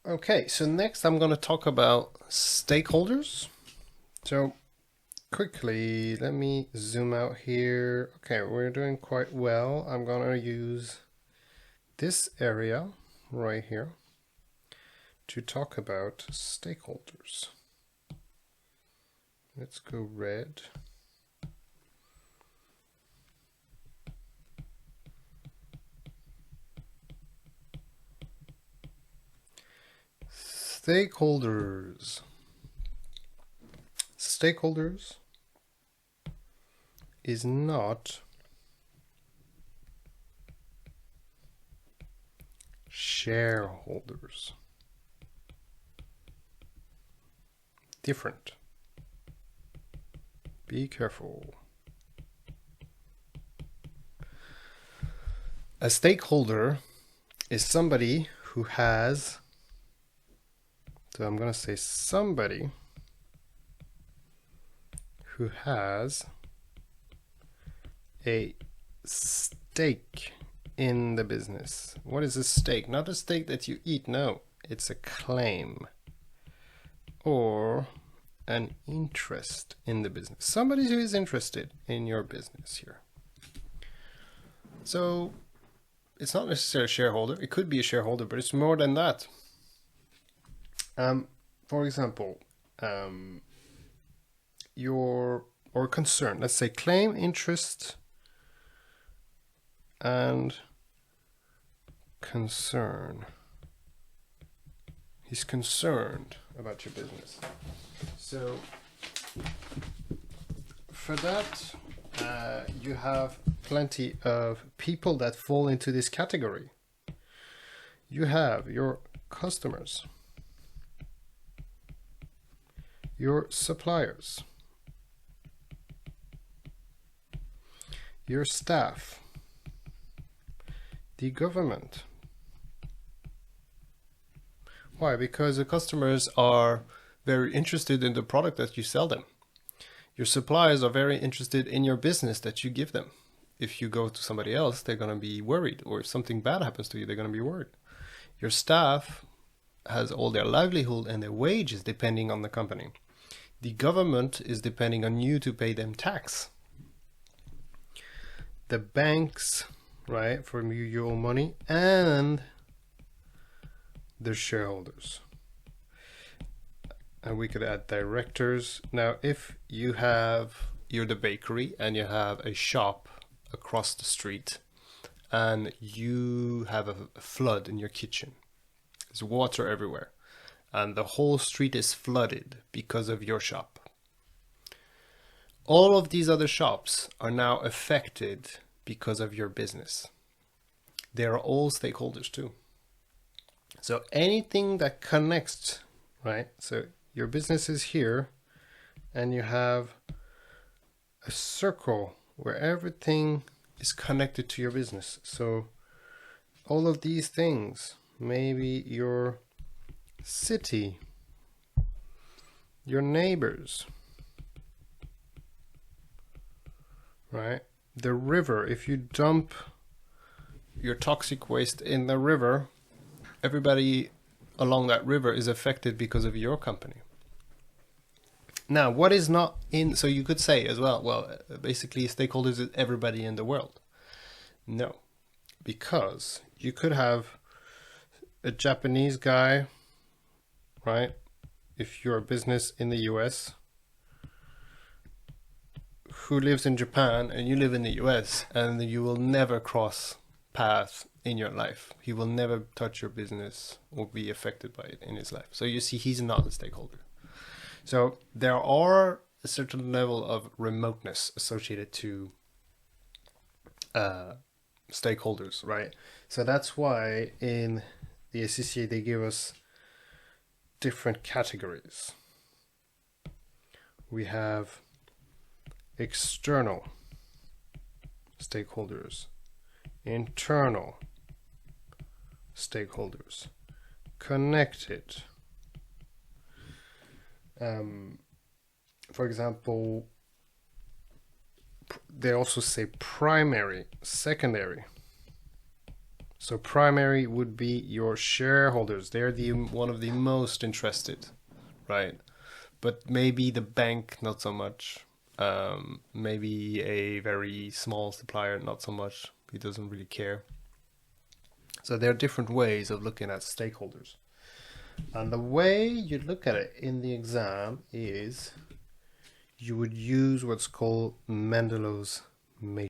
Okay, so next I'm going to talk about stakeholders. So quickly, let me zoom out here. Okay, we're doing quite well. I'm going to use this area right here to talk about stakeholders. Let's go red. Stakeholders. Stakeholders is not shareholders. Different. Be careful. A stakeholder is somebody who has, so I'm going to say somebody who has a stake in the business. What is a stake? Not a steak that you eat, no. It's a claim or an interest in the business. Somebody who is interested in your business here. So it's not necessarily a shareholder. It could be a shareholder, but it's more than that. For example, or concern. Let's say claim, interest, and concern. He's concerned about your business. So for that, you have plenty of people that fall into this category. You have your customers, your suppliers, your staff, the government. Why? Because the customers are very interested in the product that you sell them. Your suppliers are very interested in your business that you give them. If you go to somebody else, they're going to be worried, or if something bad happens to you, they're going to be worried. Your staff has all their livelihood and their wages depending on the company. The government is depending on you to pay them tax. The banks, right, from your money, and the shareholders. And we could add directors. Now, if you're the bakery and you have a shop across the street and you have a flood in your kitchen, there's water everywhere, and the whole street is flooded because of your shop. All of these other shops are now affected because of your business. They are all stakeholders too. So anything that connects, right? So your business is here, and you have a circle where everything is connected to your business. So all of these things, maybe your city, your neighbors, right? The river, if you dump your toxic waste in the river, everybody along that river is affected because of your company. Now, what is not in, so you could say as well, basically stakeholders is everybody in the world. No, because you could have a Japanese guy, right? If you're a business in the US, who lives in Japan and you live in the US, and you will never cross paths in your life. He will never touch your business or be affected by it in his life. So you see, he's not a stakeholder. So there are a certain level of remoteness associated to stakeholders, right? So that's why in the ACCA they give us different categories. We have external stakeholders, internal stakeholders, connected. For example, they also say primary, secondary. So primary would be your shareholders. They're one of the most interested, right? But maybe the bank, not so much. Maybe a very small supplier, not so much. He doesn't really care. So there are different ways of looking at stakeholders. And the way you look at it in the exam is you would use what's called Mendelow's matrix.